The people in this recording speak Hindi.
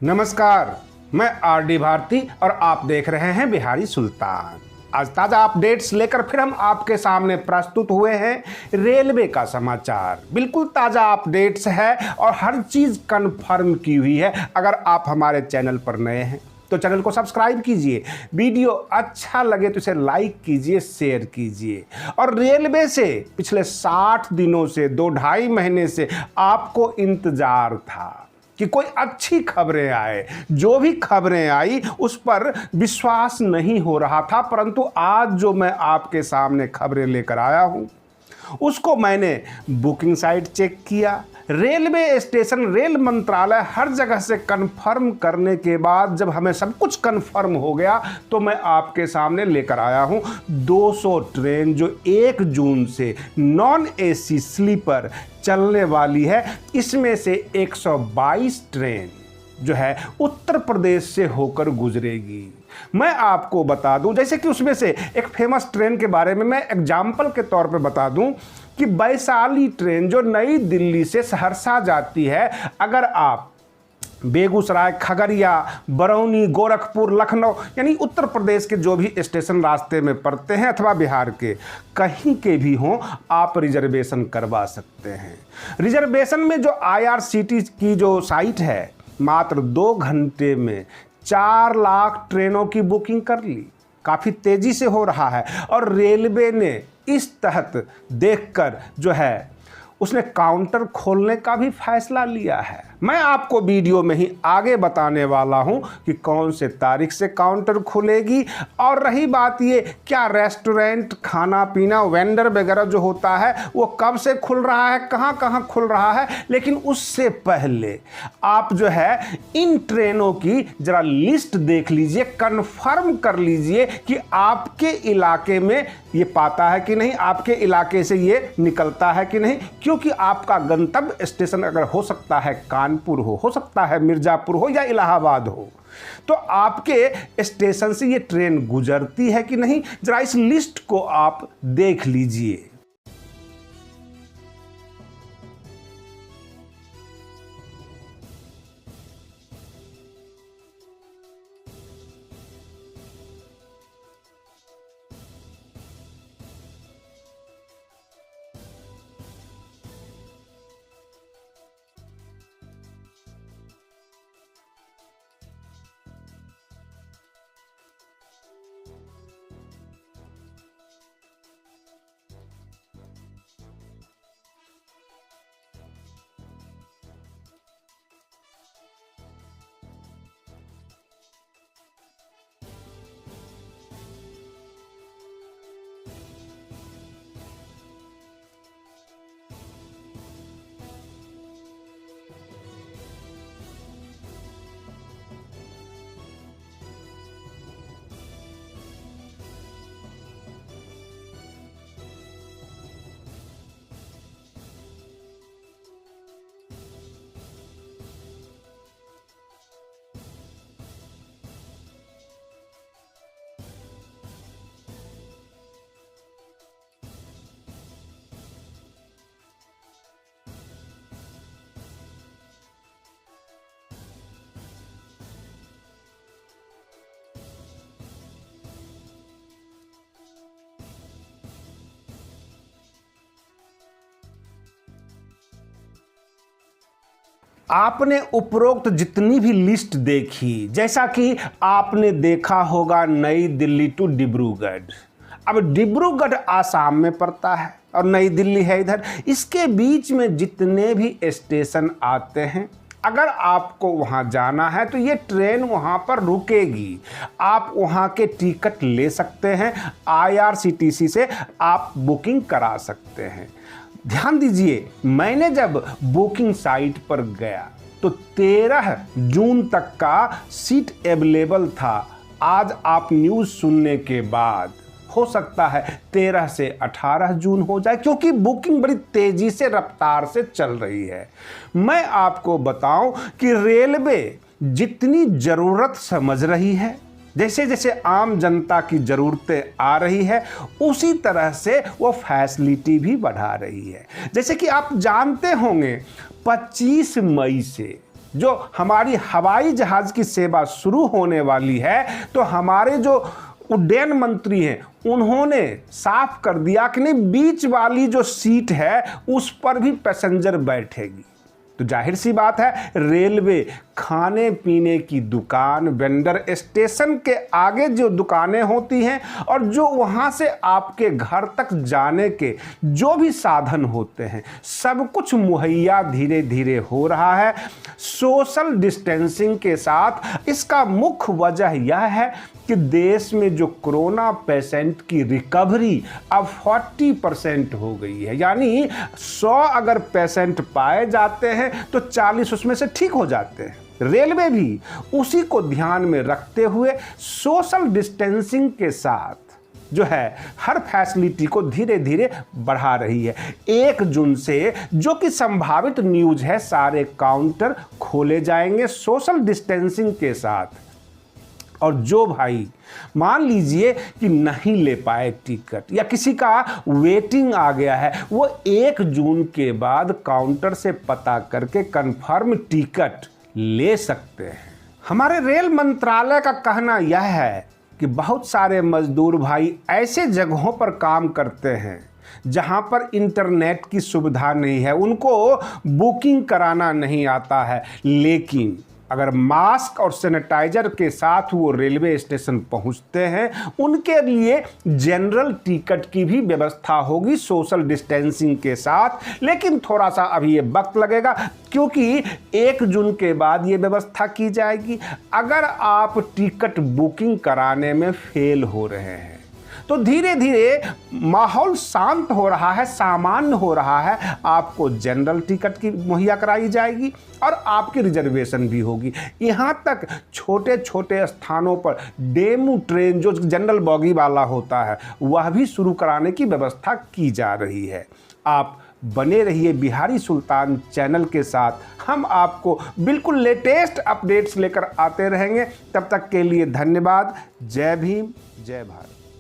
नमस्कार, मैं आरडी भारती और आप देख रहे हैं बिहारी सुल्तान। आज ताजा अपडेट्स लेकर फिर हम आपके सामने प्रस्तुत हुए हैं। रेलवे का समाचार बिल्कुल ताजा अपडेट्स है और हर चीज कंफर्म की हुई है। अगर आप हमारे चैनल पर नए हैं तो चैनल को सब्सक्राइब कीजिए, वीडियो अच्छा लगे तो इसे लाइक कीजिए, शेयर कीजिए। और रेलवे से पिछले 60 दिनों से 2-2.5 महीने से आपको इंतजार था कि कोई अच्छी खबरें आए। जो भी खबरें आई उस पर विश्वास नहीं हो रहा था, परंतु आज जो मैं आपके सामने खबरें लेकर आया हूं उसको मैंने बुकिंग साइट चेक किया, रेलवे स्टेशन, रेल मंत्रालय, हर जगह से कंफर्म करने के बाद जब हमें सब कुछ कंफर्म हो गया तो मैं आपके सामने लेकर आया हूं 200 ट्रेन जो 1 जून से नॉन एसी स्लीपर चलने वाली है। इसमें से 122 ट्रेन जो है उत्तर प्रदेश से होकर गुजरेगी। मैं आपको बता दूं, जैसे कि उसमें से एक फेमस ट्रेन के बारे में मैं एग्जाम्पल के तौर पे बता दूं कि वैशाली ट्रेन जो नई दिल्ली से सहरसा जाती है, अगर आप बेगूसराय, खगड़िया, बरौनी, गोरखपुर, लखनऊ यानी उत्तर प्रदेश के जो भी स्टेशन रास्ते में पड़ते हैं अथवा बिहार के कहीं के भी हों, आप रिजर्वेशन करवा सकते हैं। रिजर्वेशन में जो IRCTC की जो साइट है, मात्र 2 घंटे में 4 लाख ट्रेनों की बुकिंग कर ली। काफ़ी तेज़ी से हो रहा है और रेलवे ने इस तहत देखकर जो है उसने काउंटर खोलने का भी फैसला लिया है। मैं आपको वीडियो में ही आगे बताने वाला हूं कि कौन से तारीख से काउंटर खुलेगी। और रही बात ये, क्या रेस्टोरेंट, खाना पीना, वेंडर वगैरह जो होता है वो कब से खुल रहा है, कहां कहां खुल रहा है। लेकिन उससे पहले आप जो है इन ट्रेनों की जरा लिस्ट देख लीजिए, कंफर्म कर लीजिए कि आपके इलाके में ये पाता है कि नहीं, आपके इलाके से ये निकलता है कि नहीं। क्योंकि आपका गंतव्य स्टेशन अगर हो सकता है कानपुर हो सकता है मिर्जापुर हो या इलाहाबाद हो, तो आपके स्टेशन से ये ट्रेन गुजरती है कि नहीं, जरा इस लिस्ट को आप देख लीजिए। आपने उपरोक्त जितनी भी लिस्ट देखी, जैसा कि आपने देखा होगा नई दिल्ली टू डिब्रूगढ़। अब डिब्रूगढ़ आसाम में पड़ता है और नई दिल्ली है इधर। इसके बीच में जितने भी स्टेशन आते हैं, अगर आपको वहां जाना है तो ये ट्रेन वहां पर रुकेगी। आप वहां के टिकट ले सकते हैं, IRCTC से आप बुकिंग करा सकते हैं। ध्यान दीजिए, मैंने जब बुकिंग साइट पर गया तो 13 जून तक का सीट अवेलेबल था। आज आप न्यूज़ सुनने के बाद हो सकता है 13 से 18 जून हो जाए, क्योंकि बुकिंग बड़ी तेजी से, रफ्तार से चल रही है। मैं आपको बताऊं कि रेलवे जितनी ज़रूरत समझ रही है जैसे जैसे आम जनता की ज़रूरतें आ रही है उसी तरह से वो फैसिलिटी भी बढ़ा रही है। जैसे कि आप जानते होंगे 25 मई से जो हमारी हवाई जहाज़ की सेवा शुरू होने वाली है, तो हमारे जो उड्डयन मंत्री हैं उन्होंने साफ कर दिया कि नहीं, बीच वाली जो सीट है उस पर भी पैसेंजर बैठेगी। तो जाहिर सी बात है रेलवे खाने पीने की दुकान, वेंडर स्टेशन के आगे जो दुकानें होती हैं और जो वहाँ से आपके घर तक जाने के जो भी साधन होते हैं, सब कुछ मुहैया धीरे धीरे हो रहा है सोशल डिस्टेंसिंग के साथ। इसका मुख्य वजह यह है कि देश में जो कोरोना पेशेंट की रिकवरी अब 40% हो गई है, यानी 100 अगर पेशेंट पाए जाते हैं तो 40 उसमें से ठीक हो जाते हैं। रेलवे भी उसी को ध्यान में रखते हुए सोशल डिस्टेंसिंग के साथ जो है हर फैसिलिटी को धीरे धीरे बढ़ा रही है। 1 जून से जो कि संभावित न्यूज है, सारे काउंटर खोले जाएंगे सोशल डिस्टेंसिंग के साथ। और जो भाई मान लीजिए कि नहीं ले पाए टिकट या किसी का वेटिंग आ गया है, वो 1 जून के बाद काउंटर से पता करके कंफर्म टिकट ले सकते हैं। हमारे रेल मंत्रालय का कहना यह है कि बहुत सारे मजदूर भाई ऐसे जगहों पर काम करते हैं जहां पर इंटरनेट की सुविधा नहीं है, उनको बुकिंग कराना नहीं आता है, लेकिन अगर मास्क और सैनिटाइजर के साथ वो रेलवे स्टेशन पहुंचते हैं, उनके लिए जनरल टिकट की भी व्यवस्था होगी सोशल डिस्टेंसिंग के साथ। लेकिन थोड़ा सा अभी ये वक्त लगेगा क्योंकि 1 जून के बाद ये व्यवस्था की जाएगी। अगर आप टिकट बुकिंग कराने में फेल हो रहे हैं तो धीरे धीरे माहौल शांत हो रहा है, सामान्य हो रहा है, आपको जनरल टिकट की मुहैया कराई जाएगी और आपकी रिजर्वेशन भी होगी। यहाँ तक छोटे छोटे स्थानों पर डेमू ट्रेन जो जनरल बॉगी वाला होता है वह भी शुरू कराने की व्यवस्था की जा रही है। आप बने रहिए बिहारी सुल्तान चैनल के साथ, हम आपको बिल्कुल लेटेस्ट अपडेट्स लेकर आते रहेंगे। तब तक के लिए धन्यवाद। जय भीम, जय भारत।